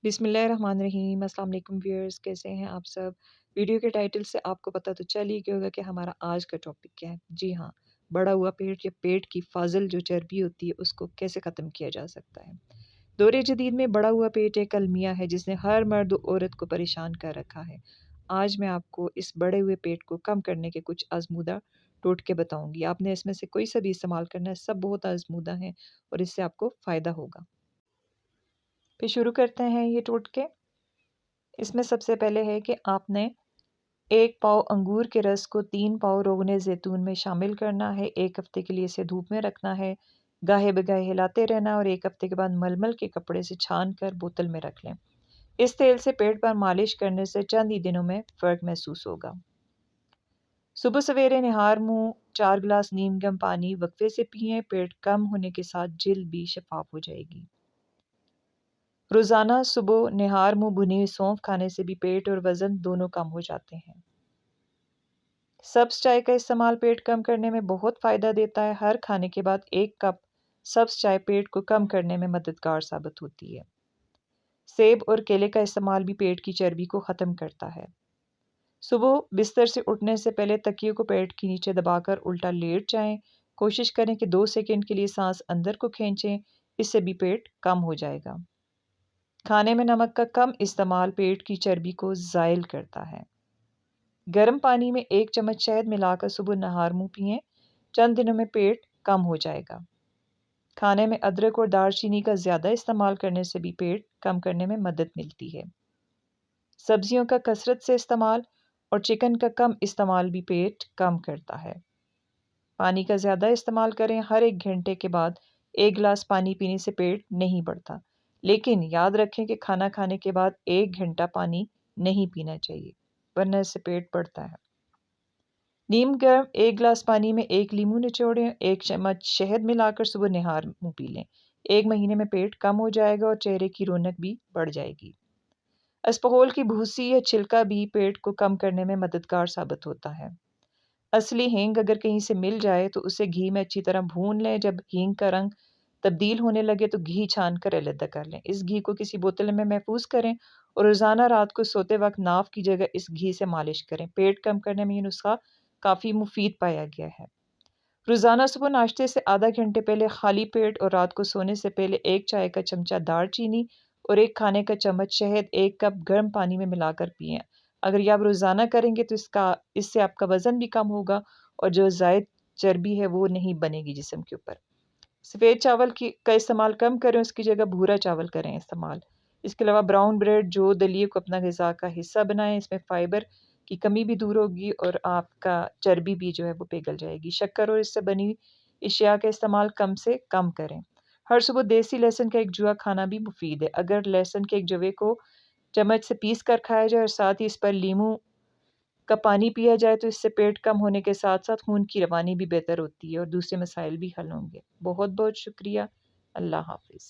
बिस्मिल्लाहिर्रहमानिर्रहीम। अस्सलाम वालेकुम व्यूअर्स, कैसे हैं आप सब। वीडियो के टाइटल से आपको पता तो चल ही गया होगा कि हमारा आज का टॉपिक क्या है। जी हाँ, बड़ा हुआ पेट या पेट की फाजिल जो चर्बी होती है उसको कैसे ख़त्म किया जा सकता है। दौरे जदीद में बड़ा हुआ पेट एक अलमिया है जिसने हर मर्द और औरत को परेशान कर रखा है। आज मैं आपको इस बड़े हुए पेट को कम करने के कुछ आजमूदा टोटके बताऊंगी। आपने इसमें से कोई सा भी इस्तेमाल करना है, सब बहुत आजमूदा हैं और इससे आपको फ़ायदा होगा। फिर शुरू करते हैं ये टोटके। इसमें सबसे पहले है कि आपने 1 पाव अंगूर के रस को 3 पाव रोगने ज़ैतून में शामिल करना है। 1 हफ़्ते के लिए इसे धूप में रखना है। गाहे-बगाहे हिलाते रहना और 1 हफ़्ते के बाद मलमल के कपड़े से छान कर बोतल में रख लें। इस तेल से पेट पर मालिश करने से चंद ही दिनों में फ़र्क महसूस होगा। सुबह सवेरे निहार मुँह 4 गिलास नीम गर्म पानी वक़्फ़े से पिएँ। पेट कम होने के साथ जिल्द भी शफ़ाफ़ हो जाएगी। रोज़ाना सुबह निहार मुँह भुनी हुई सौंफ खाने से भी पेट और वज़न दोनों कम हो जाते हैं। सब्ज़ चाय का इस्तेमाल पेट कम करने में बहुत फ़ायदा देता है। हर खाने के बाद 1 कप सब्ज़ चाय पेट को कम करने में मददगार साबित होती है। सेब और केले का इस्तेमाल भी पेट की चर्बी को ख़त्म करता है। सुबह बिस्तर से उठने से पहले तकिए को पेट के नीचे दबाकर उल्टा लेट जाएं। कोशिश करें कि 2 सेकंड के लिए सांस अंदर को खींचें, इससे भी पेट कम हो जाएगा। खाने में नमक का कम इस्तेमाल पेट की चर्बी को ज़ाइल करता है। गर्म पानी में 1 चम्मच शहद मिलाकर सुबह नहार मुँह पिएँ। चंद दिनों में पेट कम हो जाएगा। खाने में अदरक और दालचीनी का ज़्यादा इस्तेमाल करने से भी पेट कम करने में मदद मिलती है। सब्जियों का कसरत से इस्तेमाल और चिकन का कम इस्तेमाल भी पेट कम करता है। पानी का ज़्यादा इस्तेमाल करें। हर 1 घंटे के बाद 1 गिलास पानी पीने से पेट नहीं बढ़ता। लेकिन याद रखें कि खाना खाने के बाद 1 घंटा पानी नहीं पीना चाहिए, वरना इससे पेट बढ़ता है। नीम गर्म 1 गिलास पानी में 1 नींबू निचोड़ें। 1 चम्मच शहद मिलाकर सुबह निहार मुँह पी लें। 1 महीने में पेट कम हो जाएगा और चेहरे की रौनक भी बढ़ जाएगी। अस्पगोल की भूसी या छिलका भी पेट को कम करने में मददगार साबित होता है। असली हींग अगर कहीं से मिल जाए तो उसे घी में अच्छी तरह भून लें। जब हींग का रंग तब्दील होने लगे तो घी छान कर अलग कर लें। इस घी को किसी बोतल में महफूज करें और रोज़ाना रात को सोते वक्त नाक की जगह इस घी से मालिश करें। पेट कम करने में ये नुस्खा काफ़ी मुफीद पाया गया है। रोज़ाना सुबह नाश्ते से आधा घंटे पहले खाली पेट और रात को सोने से पहले 1 चाय का चमचा दालचीनी और 1 खाने का चम्मच शहद 1 कप गर्म पानी में मिलाकर पिएँ। अगर ये आप रोज़ाना करेंगे तो इससे आपका वज़न भी कम होगा और जो ज़ायद चर्बी है वो नहीं बनेगी जिस्म के ऊपर। सफ़ेद चावल का इस्तेमाल कम करें, उसकी जगह भूरा चावल करें इस्तेमाल। इसके अलावा ब्राउन ब्रेड जो दलिए को अपना ग़िज़ा का हिस्सा बनाएँ। इसमें फ़ाइबर की कमी भी दूर होगी और आपका चर्बी भी जो है वो पिघल जाएगी। शक्कर और इससे बनी हुई अशिया का इस्तेमाल कम से कम करें। हर सुबह देसी लहसुन का एक जूआ खाना भी मुफीद है। अगर लहसुन के एक जवे को चम्मच से पीस कर खाया जाए और साथ ही इस पर लीमू का पानी पिया जाए तो इससे पेट कम होने के साथ-साथ खून की रवानी भी बेहतर होती है और दूसरे मसाइल भी हल होंगे। बहुत-बहुत शुक्रिया। अल्लाह हाफ़िज़।